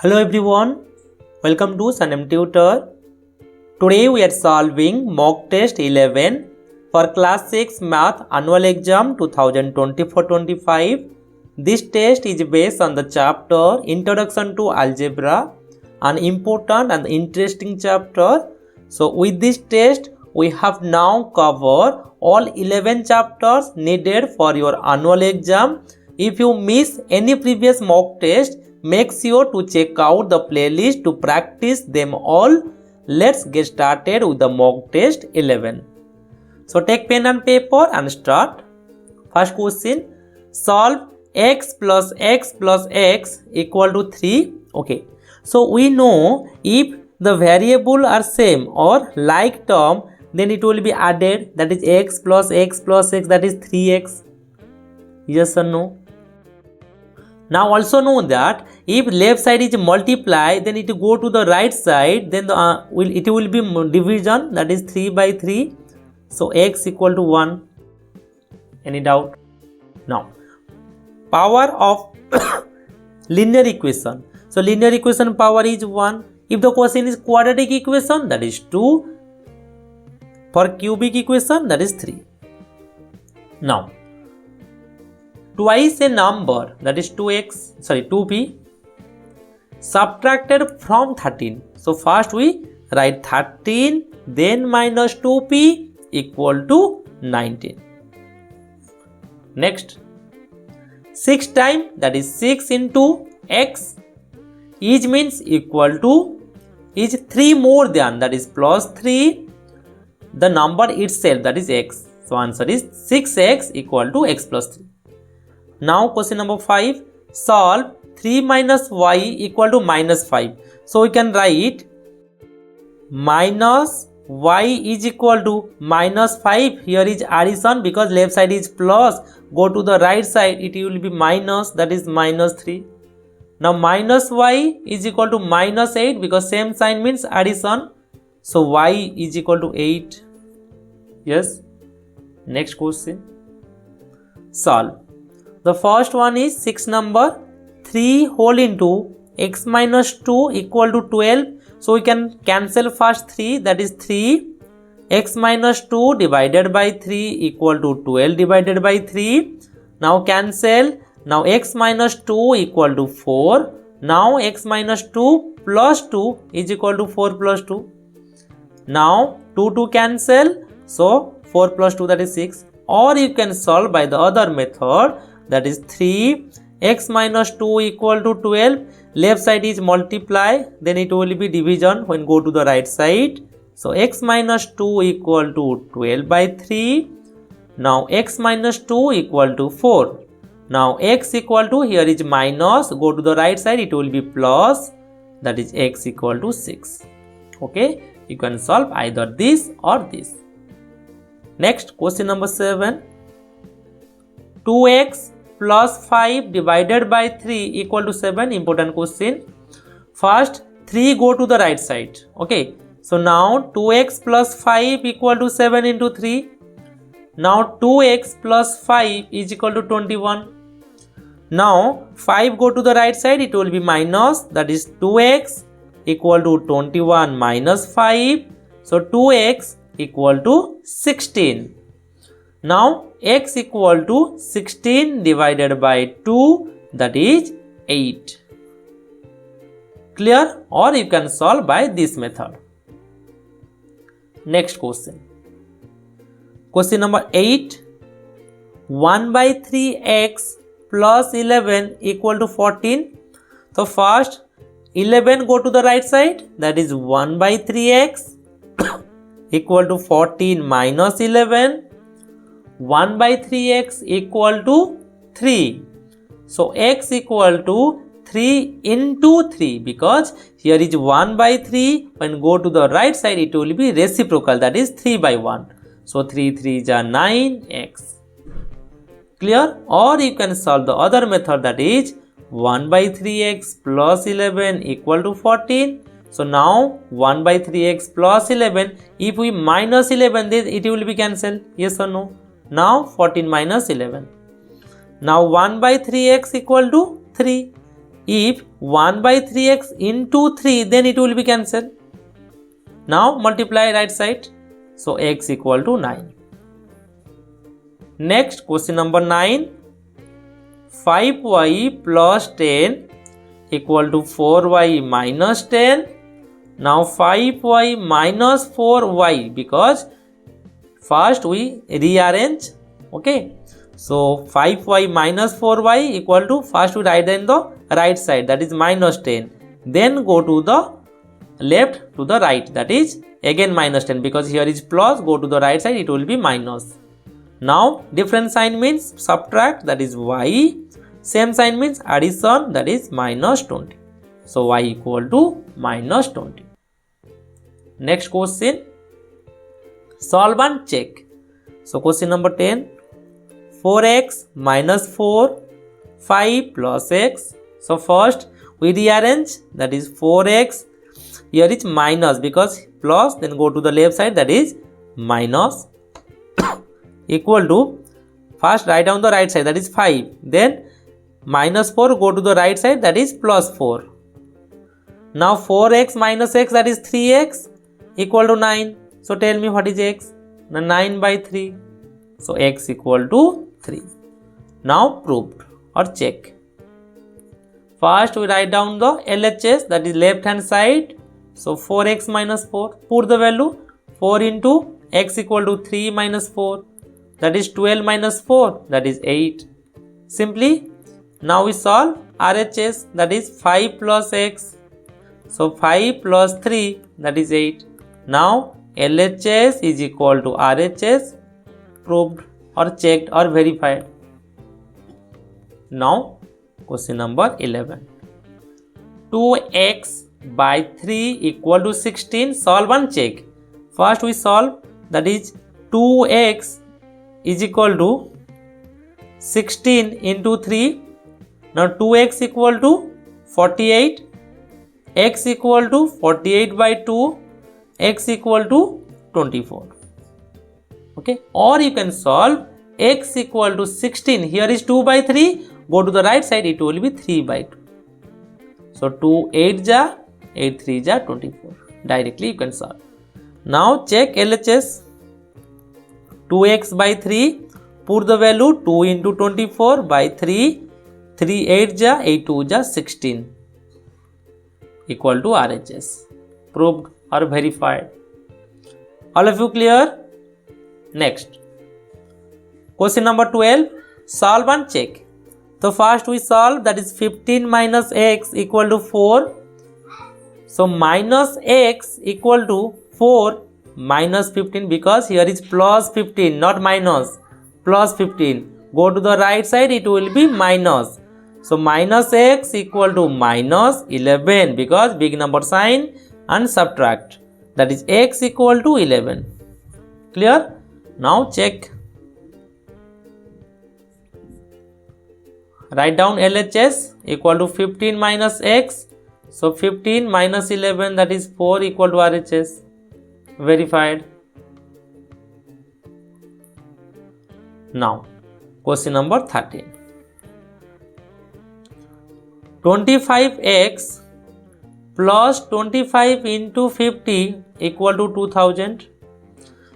Hello everyone, welcome to sanamtutorial. Today we are solving mock test 11 for class 6 math annual exam 2024-25. This test is based on the chapter Introduction to Algebra, an important and interesting chapter. So with this test we have now covered all 11 chapters needed for your annual exam. If you miss any previous mock test, make sure to check out the playlist to practice them all. Let's get started with the mock test 11. So take pen and paper and start. First question, solve x plus x plus x equal to 3. Okay, so we know if the variable are same or like term, then it will be added, that is x plus x plus x, that is 3x. Yes or no? Now also know that if left side is multiply, then it will go to the right side, then it will be division, that is 3 by 3. So x equal to 1. Any doubt? Now power of linear equation. So linear equation power is 1. If the question is quadratic equation, that is 2. For cubic equation, that is 3. Now twice a number, that is 2p, subtracted from 13. So first we write 13, then minus 2p equal to 19. Next, 6 times, that is 6 into x, each means equal to, is 3 more than, that is plus 3, the number itself, that is x. So answer is 6x equal to x plus 3. Now question number 5, solve 3 minus y equal to minus 5. So we can write minus y is equal to minus 5. Here is addition because left side is plus. Go to the right side, it will be minus, that is minus 3. Now minus y is equal to minus 8 because same sign means addition. So y is equal to 8. Yes. Next question, solve. The first one is 6 number, 3 whole into x minus 2 equal to 12. So we can cancel first 3, that is 3. X minus 2 divided by 3 equal to 12 divided by 3. Now cancel. Now x minus 2 equal to 4. Now x minus 2 plus 2 is equal to 4 plus 2. Now 2 cancel. So 4 plus 2, that is 6. Or you can solve by the other method, that is 3 x minus 2 equal to 12. Left side is multiply, then it will be division when go to the right side. So x minus 2 equal to 12 by 3. Now x minus 2 equal to 4. Now x equal to, here is minus, go to the right side, it will be plus, that is x equal to 6. Okay, you can solve either this or this. Next, question number 7, 2x plus 5 divided by 3 equal to 7. Important question. First 3 go to the right side. Okay, so now 2x plus 5 equal to 7 into 3. Now 2x plus 5 is equal to 21. Now 5 go to the right side, it will be minus, that is 2x equal to 21 minus 5. So 2x equal to 16. Now x equal to 16 divided by 2, that is 8. Clear? Or you can solve by this method. Next question. Question number 8. 1 by 3x plus 11 equal to 14. So first 11 go to the right side, that is 1 by 3x equal to 14 minus 11. 1 by 3x equal to 3. So x equal to 3 into 3 because here is 1 by 3. When go to the right side, it will be reciprocal, that is 3 by 1. So 3 3s are 9x. Clear? Or you can solve the other method, that is 1 by 3x plus 11 equal to 14. So now 1 by 3x plus 11, if we minus 11, then it will be cancelled. Yes or no? Now 14 minus 11. Now 1 by 3x equal to 3. If 1 by 3x into 3, then it will be cancelled. Now multiply right side. So x equal to 9. Next question number 9. 5y plus 10 equal to 4y minus 10. Now 5y minus 4y, because first we rearrange. Okay. So 5y minus 4y equal to, first we write in the right side, that is minus 10. Then go to the left to the right, that is again minus 10, because here is plus, go to the right side, it will be minus. Now different sign means subtract, that is y. Same sign means addition, that is minus 20. So y equal to minus 20. Next question, solve and check. So question number 10. 4x minus 4, 5 plus x. So first we rearrange, that is 4x. Here is minus, because plus, then go to the left side, that is minus equal to, first write down the right side, that is 5. Then minus 4, go to the right side, that is plus 4. Now 4x minus x, that is 3x equal to 9. So tell me what is x? 9 by 3. So x equal to 3. Now proved or check. First we write down the LHS, that is left hand side. So 4x minus 4. Put the value 4 into x equal to 3 minus 4. That is 12 minus 4. That is 8. Simply now we solve RHS, that is 5 plus x. So 5 plus 3, that is 8. Now LHS is equal to RHS. Proved or checked or verified. Now question number 11. 2x by 3 equal to 16. Solve and check. First we solve, that is 2x is equal to 16 into 3. Now 2x equal to 48. X equal to 48 by 2. X equal to 24. Okay, or you can solve x equal to 16. Here is 2 by 3. Go to the right side, it will be 3 by 2. So 2 8 ja, 8 3 ja 24. Directly you can solve. Now check LHS. 2x by 3. Put the value 2 into 24 by 3. 3 8 ja, 8 2 ja 16. Equal to RHS. Proved or verified. All of you clear? Next. Question number 12. Solve and check. So first we solve, that is 15 minus x equal to 4. So minus x equal to 4 minus 15, because here is plus 15, not minus. Plus 15. Go to the right side, it will be minus. So minus x equal to minus 11, because big number sign, and subtract. That is x equal to 11. Clear? Now check. Write down LHS equal to 15 minus x. So 15 minus 11, that is 4, equal to RHS. Verified. Now question number 13. 25x plus 25 into 50 equal to 2000.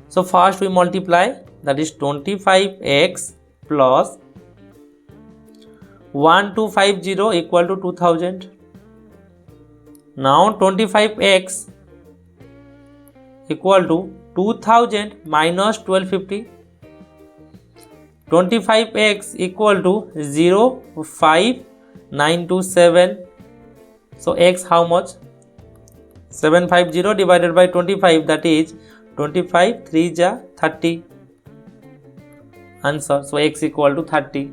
So first we multiply, that is 25x plus 1250 equal to 2000. Now 25x equal to 2000 minus 1250. 25x equal to 0, 5, 9 to 7. So x how much? 750 divided by 25, that is 25 3 ja 30. Answer. So x equal to 30.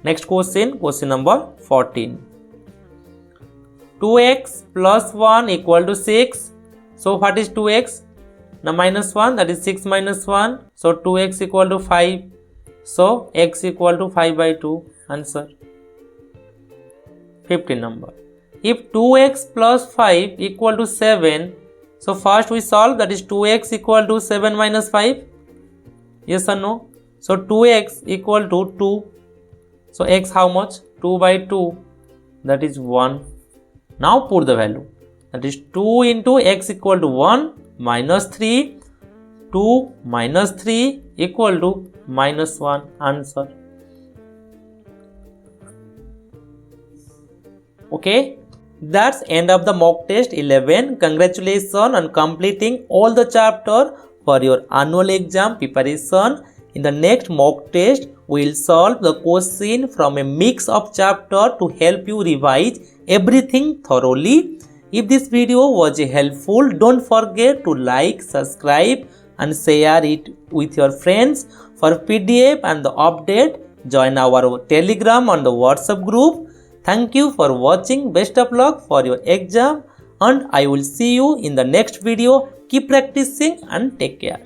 Next question, question number 14. 2x plus 1 equal to 6. So what is 2x? Now minus 1, that is 6 minus 1. So 2x equal to 5. So x equal to 5 by 2. Answer. 15 number. If 2x plus 5 equal to 7, so first we solve, that is 2x equal to 7 minus 5. Yes or no? So 2x equal to 2. So x how much? 2 by 2, that is 1. Now put the value, that is 2 into x equal to 1 minus 3, 2 minus 3 equal to minus 1. Answer. Okay, that's end of the mock test 11. Congratulations on completing all the chapter for your annual exam preparation. In the next mock test, we will solve the question from a mix of chapter to help you revise everything thoroughly. If this video was helpful, don't forget to like, subscribe and share it with your friends. For PDF and the update, join our Telegram and the WhatsApp group. Thank you for watching. Best of luck for your exam and I will see you in the next video. Keep practicing and take care.